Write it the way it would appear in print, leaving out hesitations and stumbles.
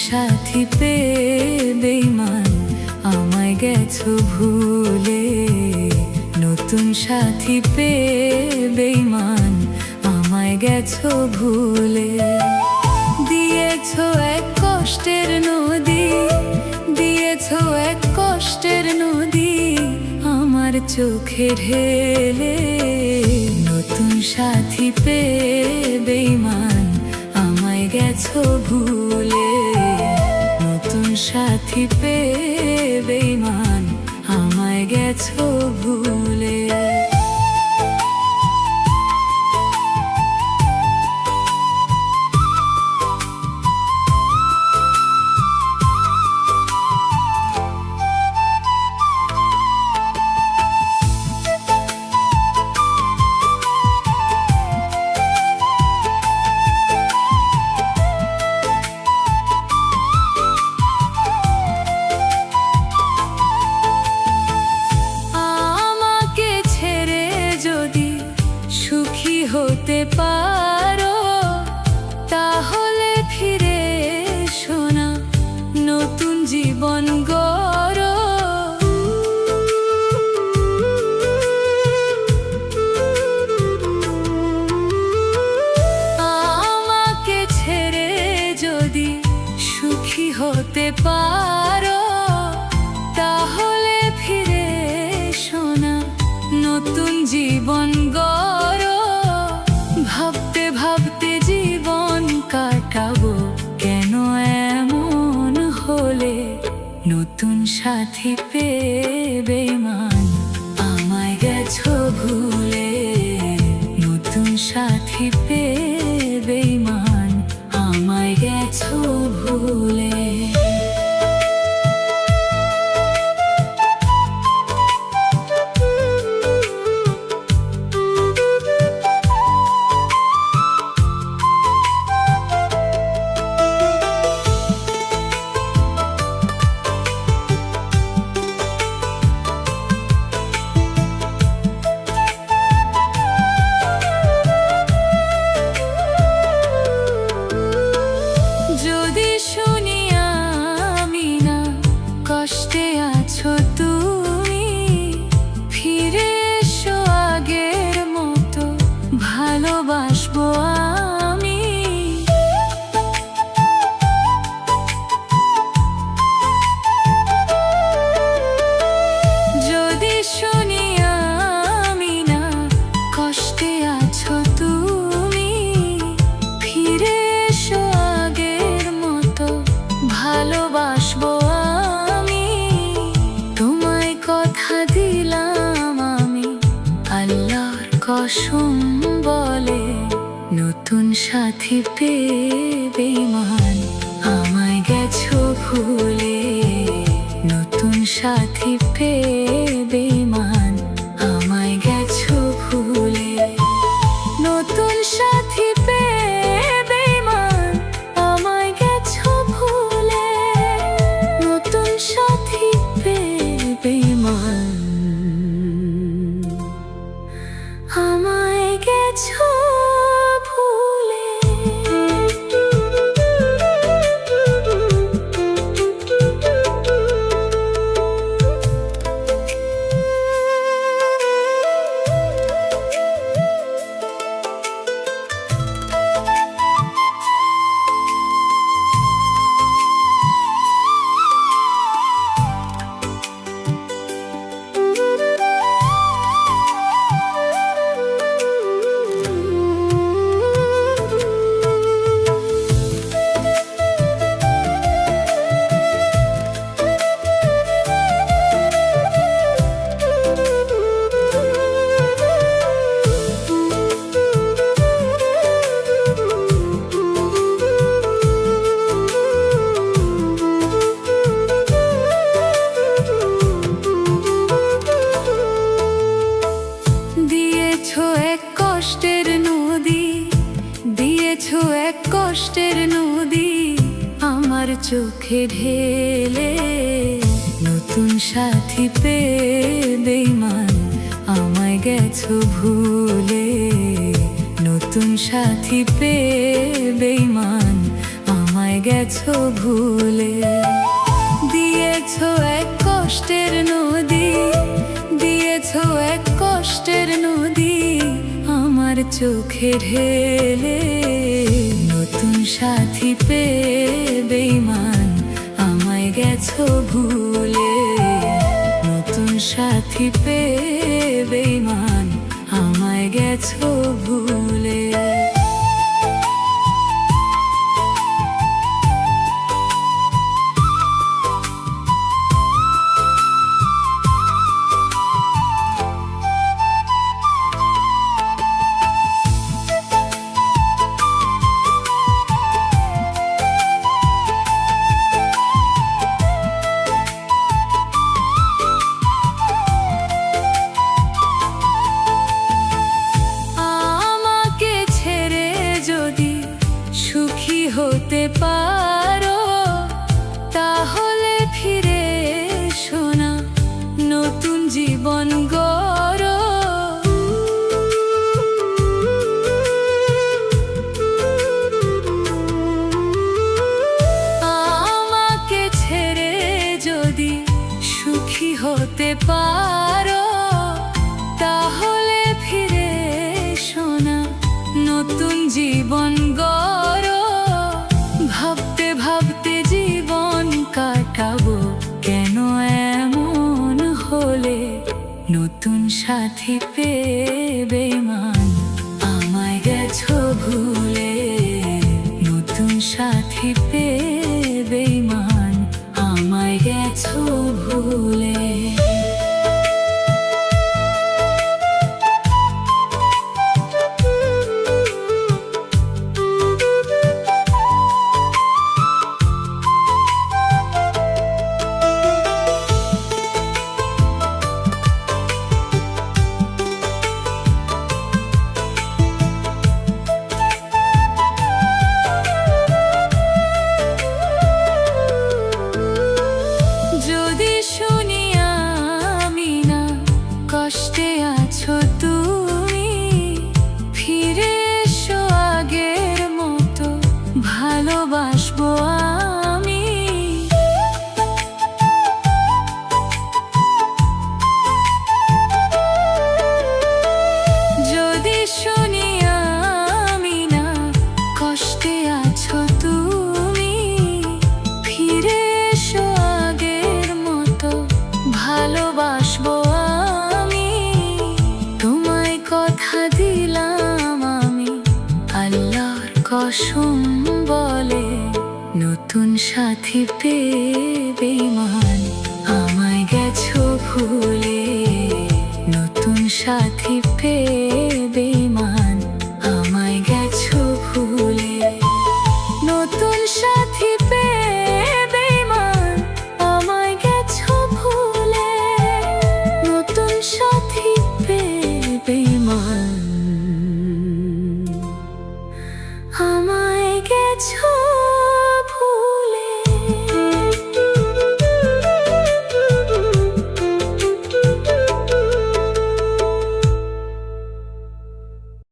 সাথী পেয়ে বেঈমান আমায় গেছো ভুলে। নতুন সাথী পেয়ে বেঈমান আমায় গেছো ভুলে। দিয়েছো এক কষ্টের নদী, দিয়েছো এক কষ্টের নদী আমার চোখে ঢেলে। নতুন সাথী পেয়ে বেঈমান আমায় গেছো ভুলে। নতুন সাথী পেয়ে বেঈমান আমায় গেছো ভুলে। হতে পারো তাহলে ফিরে এসো না, নতুন জীবন গড়ো। আমাকে ছেড়ে যদি সুখী হতে পারো তাহলে ফিরে এসো না, নতুন জীবন গড়ো। ভাবতে ভাবতে জীবন কাটাবো কেন এমন হলে। নতুন সাথী পেয়ে বেঈমান আমায় গেছো ভুলে। নতুন সাথী পেয়ে বেঈমান আমায় গেছো ভুলে। কষ্টে আছো তুমি, ফিরে এসো আগের মতো ভালোবাসবো আমি। যদি শুনি আমি না কষ্টে আছো তুমি, ফিরে এসো আগের মতো ভালোবাসবো। কথা দিলাম আমি আল্লাহর কসম বলে, নতুন সাথী পেয়ে বেঈমান আমায় গেছো ভুলে। নতুন সাথী পেয়ে বেঈমান আমায় গেছো ভুলে। নতুন সাথী পেয়ে বেঈমান আমায় গেছো ভুলে। নতুন সাথী বেঈমান আমায় গেছো ভুলে। এক কষ্টের নদী আমার চোখে ঢেলে। নতুন সাথী পেয়ে বেঈমান আমায় গেছো ভুলে। নতুন সাথী পেয়ে বেঈমান আমায় গেছো ভুলে। দিয়েছো এক কষ্টের নদী, দিয়েছো এক কষ্টের নদী আমার চোখে ঢেলে। নতুন সাথী পেয়ে বেঈমান আমায় গেছো ভুলে। নতুন সাথী পেয়ে বেঈমান আমায় গেছো ভুলে। সুখী হতে পারো তাহলে ফিরে এসো না, নতুন জীবন গড়ো। আমাকে ছেড়ে যদি সুখী হতে পারো তাহলে ফিরে এসো না, নতুন জীবন গড়ো। ভাবতে ভাবতে জীবন কাটাবো কেন এমন হলে। নতুন সাথী পেয়ে বেঈমান আমায় গেছো ভুলে। নতুন সাথী পেয়ে বেঈমান আমায় গেছো ভুলে। কষ্টে আছো তুমি, ফিরে এসো আগের মতো ভালোবাসবো আমি। যদি শুনি আমি না কষ্টে আছো তুমি, ফিরে এসো আগের মতো ভালোবাসবো। কথা দিলাম আমি আল্লাহর কসম বলে, নতুন সাথী পেয়ে বেঈমান আমায় গেছো ভুলে। নতুন সাথী পেয়ে বেঈমান